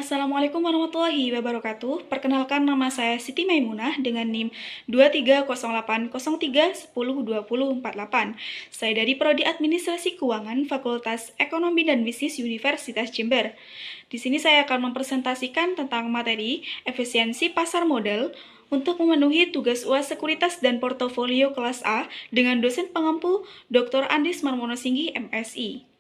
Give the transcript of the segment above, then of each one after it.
Assalamualaikum warahmatullahi wabarakatuh. Perkenalkan, nama saya Siti Maimunah dengan NIM 230803102048. Saya dari Prodi Administrasi Keuangan Fakultas Ekonomi dan Bisnis Universitas Jember. Di sini saya akan mempresentasikan tentang materi efisiensi pasar modal untuk memenuhi tugas UAS Sekuritas dan Portofolio kelas A dengan dosen pengampu Dr. Andis Marmonosinggi, MSI.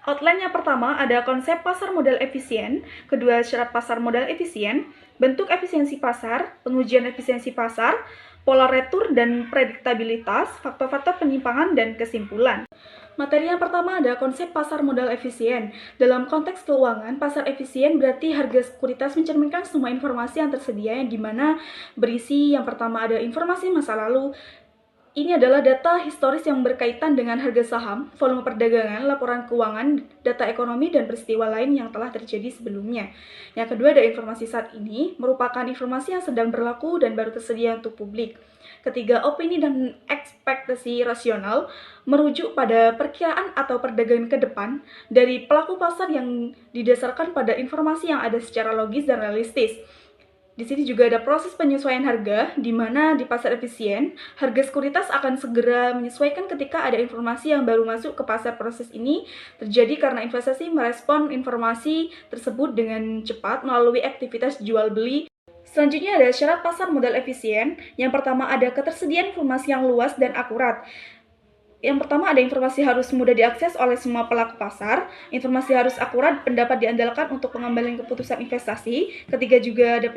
Outline yang pertama ada konsep pasar modal efisien, kedua syarat pasar modal efisien, bentuk efisiensi pasar, pengujian efisiensi pasar, pola retur dan prediktabilitas, faktor-faktor penyimpangan, dan kesimpulan. Materi yang pertama ada konsep pasar modal efisien. Dalam konteks keuangan, pasar efisien berarti harga sekuritas mencerminkan semua informasi yang tersedia yang dimana berisi yang pertama ada informasi masa lalu. Ini adalah data historis yang berkaitan dengan harga saham, volume perdagangan, laporan keuangan, data ekonomi, dan peristiwa lain yang telah terjadi sebelumnya. Yang kedua ada informasi saat ini, merupakan informasi yang sedang berlaku dan baru tersedia untuk publik. Ketiga, opini dan ekspektasi rasional merujuk pada perkiraan atau perdagangan ke depan dari pelaku pasar yang didasarkan pada informasi yang ada secara logis dan realistis. Di sini juga ada proses penyesuaian harga, di mana di pasar efisien, harga sekuritas akan segera menyesuaikan ketika ada informasi yang baru masuk ke pasar. Proses ini terjadi karena investasi merespon informasi tersebut dengan cepat melalui aktivitas jual-beli. Selanjutnya ada syarat pasar modal efisien. Yang pertama ada ketersediaan informasi yang luas dan akurat. Yang pertama ada informasi harus mudah diakses oleh semua pelaku pasar, informasi harus akurat, pendapat diandalkan untuk pengambilan keputusan investasi. Ketiga juga ada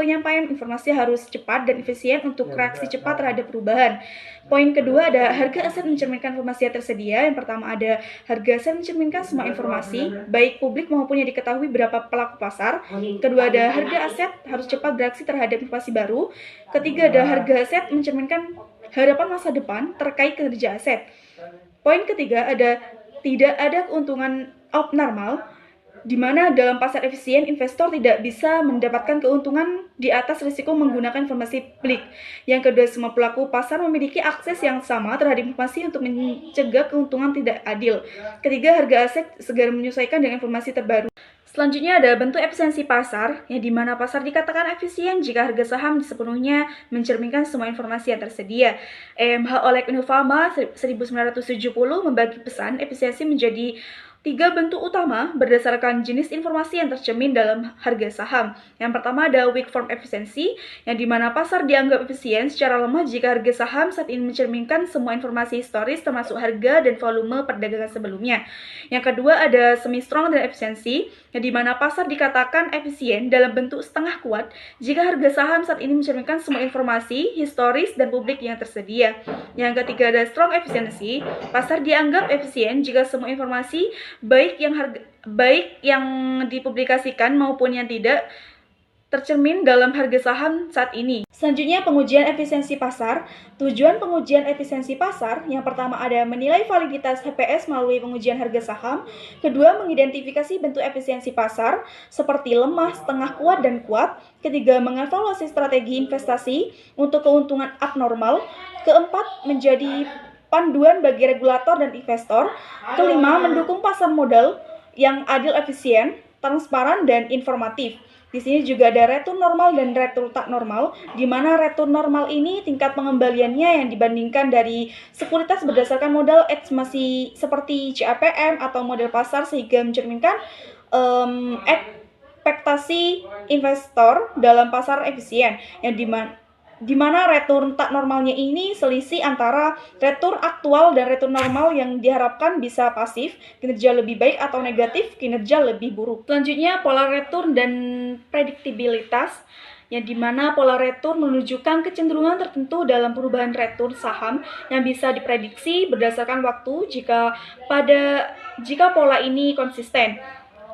penyampaian informasi harus cepat dan efisien untuk reaksi cepat terhadap perubahan. Poin kedua ada harga aset mencerminkan informasi yang tersedia. Yang pertama ada harga aset mencerminkan semua informasi, baik publik maupun yang diketahui berapa pelaku pasar. Kedua ada harga aset harus cepat bereaksi terhadap informasi baru. Ketiga ada harga aset mencerminkan harapan masa depan terkait kinerja aset. Poin ketiga ada tidak ada keuntungan abnormal, di mana dalam pasar efisien investor tidak bisa mendapatkan keuntungan di atas risiko menggunakan informasi publik. Yang kedua, semua pelaku pasar memiliki akses yang sama terhadap informasi untuk mencegah keuntungan tidak adil. Ketiga, harga aset segera menyesuaikan dengan informasi terbaru. Selanjutnya ada bentuk efisiensi pasar, yang dimana pasar dikatakan efisien jika harga saham sepenuhnya mencerminkan semua informasi yang tersedia. EMH Oleg Novama 1970 membagi pesan efisiensi menjadi 3 bentuk utama berdasarkan jenis informasi yang tercermin dalam harga saham. Yang pertama ada weak form efisiensi, yang dimana pasar dianggap efisien secara lemah jika harga saham saat ini mencerminkan semua informasi historis termasuk harga dan volume perdagangan sebelumnya. Yang kedua ada semi strong dan efisiensi, yang dimana pasar dikatakan efisien dalam bentuk setengah kuat jika harga saham saat ini mencerminkan semua informasi historis dan publik yang tersedia. Yang ketiga ada strong efisiensi, pasar dianggap efisien jika semua informasi baik yang dipublikasikan maupun yang tidak tercermin dalam harga saham saat ini. Selanjutnya pengujian efisiensi pasar. Tujuan pengujian efisiensi pasar yang pertama ada menilai validitas HPS melalui pengujian harga saham. Kedua, mengidentifikasi bentuk efisiensi pasar seperti lemah, setengah kuat, dan kuat. Ketiga, mengevaluasi strategi investasi untuk keuntungan abnormal. Keempat, menjadi panduan bagi regulator dan investor. Kelima, mendukung pasar modal yang adil, efisien, transparan, dan informatif. Di sini juga ada return normal dan return tak normal, di mana return normal ini tingkat pengembaliannya yang dibandingkan dari sekuritas berdasarkan modal estimasi seperti CAPM atau model pasar sehingga mencerminkan ekspektasi investor dalam pasar efisien, yang dimana return tak normalnya ini selisih antara return aktual dan return normal yang diharapkan bisa pasif, kinerja lebih baik, atau negatif, kinerja lebih buruk. Selanjutnya pola return dan prediktabilitas, yang dimana pola return menunjukkan kecenderungan tertentu dalam perubahan return saham yang bisa diprediksi berdasarkan waktu. Jika pola ini konsisten,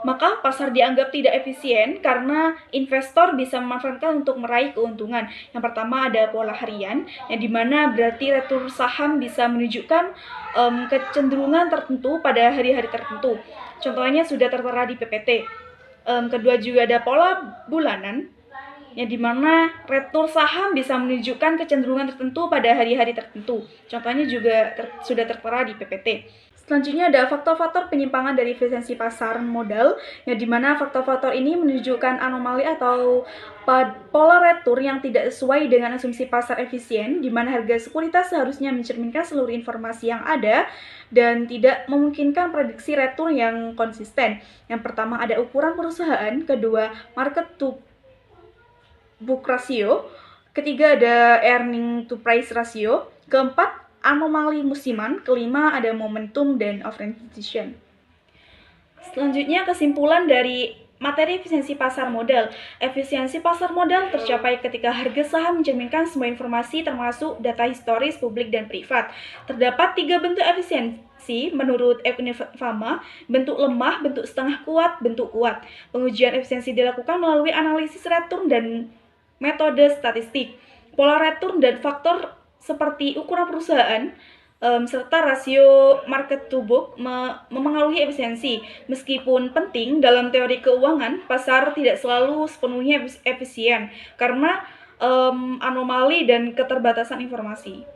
maka pasar dianggap tidak efisien karena investor bisa memanfaatkan untuk meraih keuntungan. Yang pertama ada pola harian, yang dimana berarti return saham bisa menunjukkan kecenderungan tertentu pada hari-hari tertentu. Contohnya sudah tertera di PPT. Kedua juga ada pola bulanan, yang dimana return saham bisa menunjukkan kecenderungan tertentu pada hari-hari tertentu. Contohnya juga sudah tertera di PPT. Selanjutnya ada faktor-faktor penyimpangan dari efisiensi pasar modal, yang dimana faktor-faktor ini menunjukkan anomali atau pola retur yang tidak sesuai dengan asumsi pasar efisien, di mana harga sekuritas seharusnya mencerminkan seluruh informasi yang ada dan tidak memungkinkan prediksi retur yang konsisten. Yang pertama ada ukuran perusahaan, kedua market to book ratio, ketiga ada earning to price ratio, keempat anomali musiman, kelima ada momentum dan offering position. Selanjutnya kesimpulan dari materi efisiensi pasar modal. Efisiensi pasar modal tercapai ketika harga saham mencerminkan semua informasi termasuk data historis publik dan privat. Terdapat 3 bentuk efisiensi menurut Fama: bentuk lemah, bentuk setengah kuat, bentuk kuat. Pengujian efisiensi dilakukan melalui analisis return dan metode statistik. Pola return dan faktor seperti ukuran perusahaan serta rasio market to book memengaruhi efisiensi. Meskipun penting dalam teori keuangan, pasar tidak selalu sepenuhnya efisien karena anomali dan keterbatasan informasi.